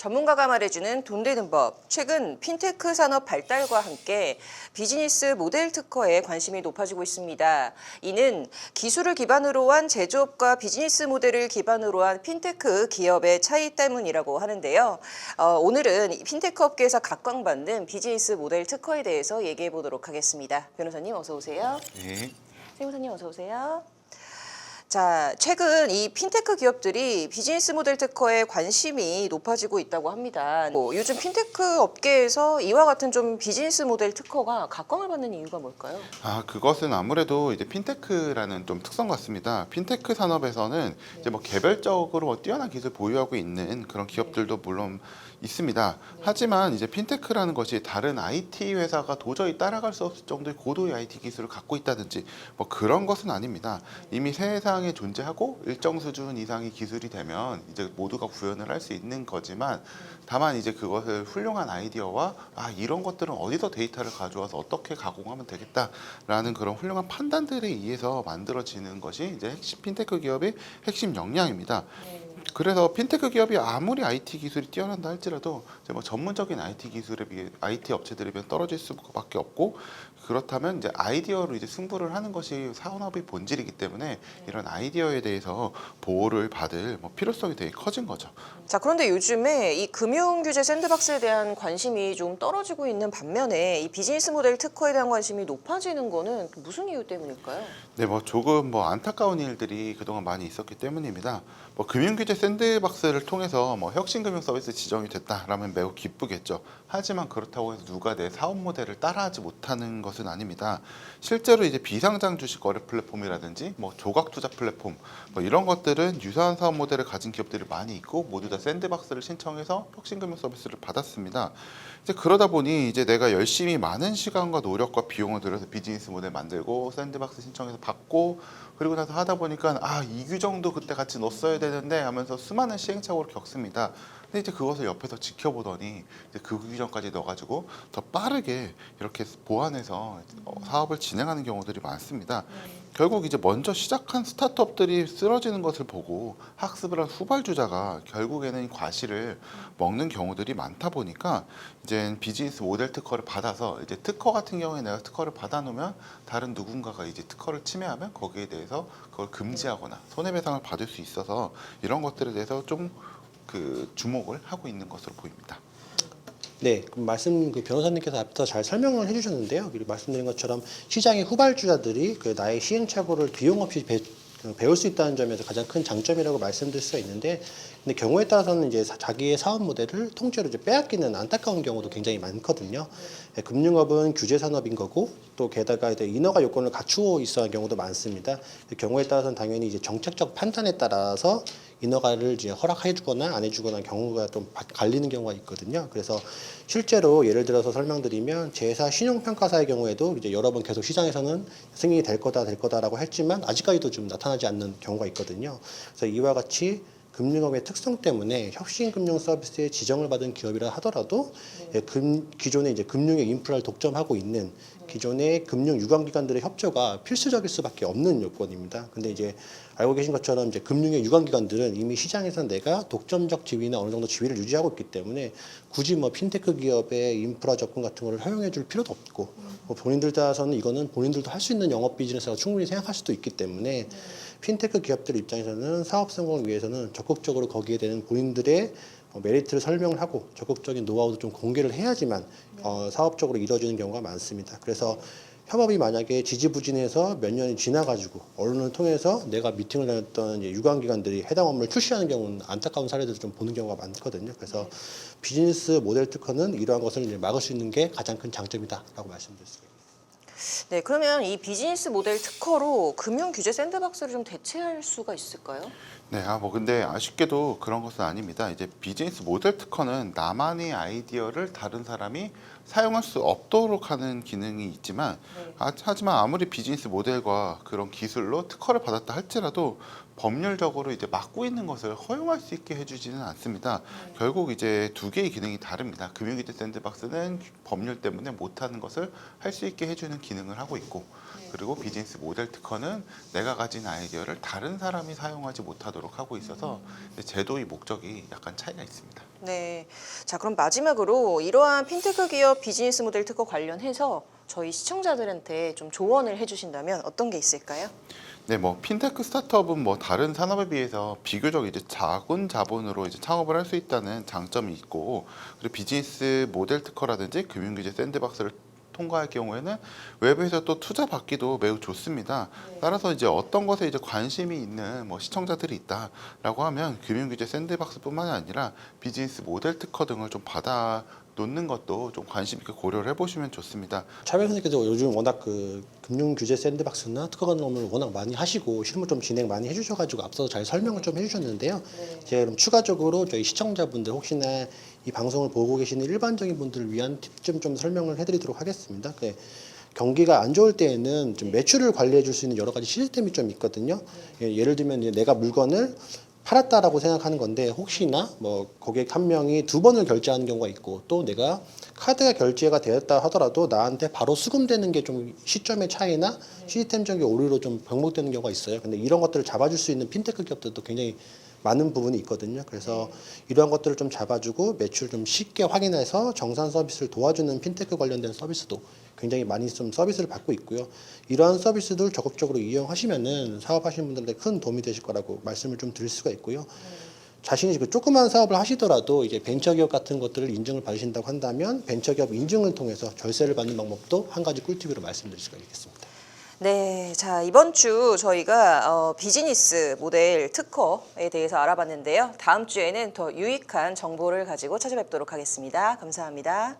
전문가가 말해주는 돈 되는 법. 최근 핀테크 산업 발달과 함께 비즈니스 모델 특허에 관심이 높아지고 있습니다. 이는 기술을 기반으로 한 제조업과 비즈니스 모델을 기반으로 한 핀테크 기업의 차이 때문이라고 하는데요. 오늘은 핀테크 업계에서 각광받는 비즈니스 모델 특허에 대해서 얘기해 보도록 하겠습니다. 변호사님 어서 오세요. 네. 세무사님 어서 오세요. 자, 최근 이 핀테크 기업들이 비즈니스 모델 특허에 관심이 높아지고 있다고 합니다. 요즘 핀테크 업계에서 이와 같은 좀 비즈니스 모델 특허가 각광을 받는 이유가 뭘까요? 그것은 아무래도 이제 핀테크라는 좀 특성 같습니다. 핀테크 산업에서는 이제 뭐 개별적으로 뛰어난 기술 보유하고 있는 그런 기업들도 물론 있습니다. 하지만 이제 핀테크라는 것이 다른 IT 회사가 도저히 따라갈 수 없을 정도의 고도의 IT 기술을 갖고 있다든지 뭐 그런 것은 아닙니다. 이미 세상에 존재하고 일정 수준 이상의 기술이 되면 이제 모두가 구현을 할 수 있는 거지만 다만 이제 그것을 훌륭한 아이디어와 이런 것들은 어디서 데이터를 가져와서 어떻게 가공하면 되겠다라는 그런 훌륭한 판단들에 의해서 만들어지는 것이 이제 핵심 핀테크 기업의 핵심 역량입니다. 그래서 핀테크 기업이 아무리 IT 기술이 뛰어난다 할지라도 이제 뭐 전문적인 IT 기술에 비해 IT 업체들에 비해 떨어질 수밖에 없고, 그렇다면 이제 아이디어로 이제 승부를 하는 것이 산업의 본질이기 때문에 이런 아이디어에 대해서 보호를 받을 필요성이 되게 커진 거죠. 자, 그런데 요즘에 이 금융 규제 샌드박스에 대한 관심이 좀 떨어지고 있는 반면에 이 비즈니스 모델 특허에 대한 관심이 높아지는 거는 무슨 이유 때문일까요? 네, 조금 안타까운 일들이 그동안 많이 있었기 때문입니다. 금융규제 샌드박스를 통해서 혁신금융 서비스 지정이 됐다라면 매우 기쁘겠죠. 하지만 그렇다고 해서 누가 내 사업 모델을 따라하지 못하는 것은 아닙니다. 실제로 이제 비상장 주식 거래 플랫폼이라든지 조각 투자 플랫폼 이런 것들은 유사한 사업 모델을 가진 기업들이 많이 있고 모두 다 샌드박스를 신청해서 혁신금융 서비스를 받았습니다. 이제 그러다 보니 이제 내가 열심히 많은 시간과 노력과 비용을 들여서 비즈니스 모델 만들고 샌드박스 신청해서 받고 그리고 나서 하다 보니까 이 규정도 그때 같이 넣었어야 되는데 하면서 수많은 시행착오를 겪습니다. 근데 이제 그것을 옆에서 지켜보더니 이제 그 규정까지 넣어가지고 더 빠르게 이렇게 보완해서 사업을 진행하는 경우들이 많습니다. 결국 이제 먼저 시작한 스타트업들이 쓰러지는 것을 보고 학습을 한 후발주자가 결국에는 과실을 먹는 경우들이 많다 보니까 이제 비즈니스 모델 특허를 받아서 이제 특허 같은 경우에 내가 특허를 받아놓으면 다른 누군가가 이제 특허를 침해하면 거기에 대해서 그걸 금지하거나 손해배상을 받을 수 있어서 이런 것들에 대해서 좀 주목을 하고 있는 것으로 보입니다. 네, 그 변호사님께서 앞서 잘 설명을 해주셨는데요. 그리고 말씀드린 것처럼 시장의 후발주자들이 나의 시행착오를 비용 없이 배울 수 있다는 점에서 가장 큰 장점이라고 말씀드릴 수가 있는데, 근데 경우에 따라서는 이제 자기의 사업 모델을 통째로 이제 빼앗기는 안타까운 경우도 굉장히 많거든요. 네, 금융업은 규제 산업인 거고 또 게다가 이제 인허가 요건을 갖추어 있어야 하는 경우도 많습니다. 경우에 따라서는 당연히 이제 정책적 판단에 따라서 인허가를 이제 허락해주거나 안 해주거나 경우가 좀 갈리는 경우가 있거든요. 그래서 실제로 예를 들어서 설명드리면 제사 신용평가사의 경우에도 이제 여러 번 계속 시장에서는 승인이 될 거다라고 했지만 아직까지도 좀 나타나지 않는 경우가 있거든요. 그래서 이와 같이 금융업의 특성 때문에 혁신금융 서비스에 지정을 받은 기업이라 하더라도 기존의 이제 금융의 인프라를 독점하고 있는 기존의 금융 유관기관들의 협조가 필수적일 수밖에 없는 요건입니다. 근데 이제 알고 계신 것처럼 이제 금융의 유관기관들은 이미 시장에서 내가 독점적 지위나 어느 정도 지위를 유지하고 있기 때문에 굳이 핀테크 기업의 인프라 접근 같은 걸 허용해 줄 필요도 없고 본인들 따라서는 이거는 본인들도 할 수 있는 영업 비즈니스라고 충분히 생각할 수도 있기 때문에 핀테크 기업들 입장에서는 사업 성공을 위해서는 적극적으로 거기에 대한 본인들의 메리트를 설명을 하고 적극적인 노하우도 좀 공개를 해야지만 사업적으로 이루어지는 경우가 많습니다. 그래서 협업이 만약에 지지부진해서 몇 년이 지나가지고 언론을 통해서 내가 미팅을 다녔던 유관기관들이 해당 업무를 출시하는 경우는 안타까운 사례들을 좀 보는 경우가 많거든요. 그래서 비즈니스 모델 특허는 이러한 것을 이제 막을 수 있는 게 가장 큰 장점이다라고 말씀드릴 수가 있습니다. 네, 그러면 이 비즈니스 모델 특허로 금융 규제 샌드박스를 좀 대체할 수가 있을까요? 네, 근데 아쉽게도 그런 것은 아닙니다. 이제 비즈니스 모델 특허는 나만의 아이디어를 다른 사람이 사용할 수 없도록 하는 기능이 있지만, 하지만 아무리 비즈니스 모델과 그런 기술로 특허를 받았다 할지라도 법률적으로 이제 막고 있는 것을 허용할 수 있게 해주지는 않습니다. 결국 이제 두 개의 기능이 다릅니다. 금융규제 샌드박스는 법률 때문에 못하는 것을 할 수 있게 해주는 기능을 하고 있고, 그리고 비즈니스 모델 특허는 내가 가진 아이디어를 다른 사람이 사용하지 못하도록 하고 있어서 제도의 목적이 약간 차이가 있습니다. 네. 자, 그럼 마지막으로 이러한 핀테크 기업 비즈니스 모델 특허 관련해서 저희 시청자들한테 좀 조언을 해주신다면 어떤 게 있을까요? 네, 뭐 핀테크 스타트업은 뭐 다른 산업에 비해서 비교적 이제 작은 자본으로 이제 창업을 할 수 있다는 장점이 있고, 그리고 비즈니스 모델 특허라든지 금융규제 샌드박스를 통과할 경우에는 외부에서 또 투자 받기도 매우 좋습니다. 따라서 이제 어떤 것에 이제 관심이 있는 뭐 시청자들이 있다라고 하면 금융규제 샌드박스뿐만 아니라 비즈니스 모델 특허 등을 좀 받아 놓는 것도 좀 관심 있게 고려를 해보시면 좋습니다. 차 변호사님께서 요즘 워낙 그 금융 규제 샌드박스나 특허 관련을 워낙 많이 하시고 실무 좀 진행 많이 해주셔가지고 앞서서 잘 설명을 좀 해주셨는데요. 제가 그럼 추가적으로 저희 시청자분들 혹시나 이 방송을 보고 계시는 일반적인 분들을 위한 팁 좀 설명을 해드리도록 하겠습니다. 경기가 안 좋을 때에는 좀 매출을 관리해 줄 수 있는 여러 가지 시스템이 좀 있거든요. 예를 들면 이제 내가 물건을 팔았다라고 생각하는 건데 혹시나 뭐 고객 한 명이 두 번을 결제하는 경우가 있고 또 내가 카드가 결제가 되었다 하더라도 나한테 바로 수금되는 게 좀 시점의 차이나 시스템적인 오류로 좀 병목되는 경우가 있어요. 근데 이런 것들을 잡아줄 수 있는 핀테크 기업들도 굉장히 많은 부분이 있거든요. 그래서 이러한 것들을 좀 잡아주고 매출 좀 쉽게 확인해서 정산 서비스를 도와주는 핀테크 관련된 서비스도 굉장히 많이 좀 서비스를 받고 있고요. 이러한 서비스들 적극적으로 이용하시면은 사업하시는 분들한테 큰 도움이 되실 거라고 말씀을 좀 드릴 수가 있고요. 자신이 그 조그만 사업을 하시더라도 이제 벤처기업 같은 것들을 인증을 받으신다고 한다면 벤처기업 인증을 통해서 절세를 받는 방법도 한 가지 꿀팁으로 말씀드릴 수가 있겠습니다. 네, 자 이번 주 저희가 비즈니스 모델 특허에 대해서 알아봤는데요. 다음 주에는 더 유익한 정보를 가지고 찾아뵙도록 하겠습니다. 감사합니다.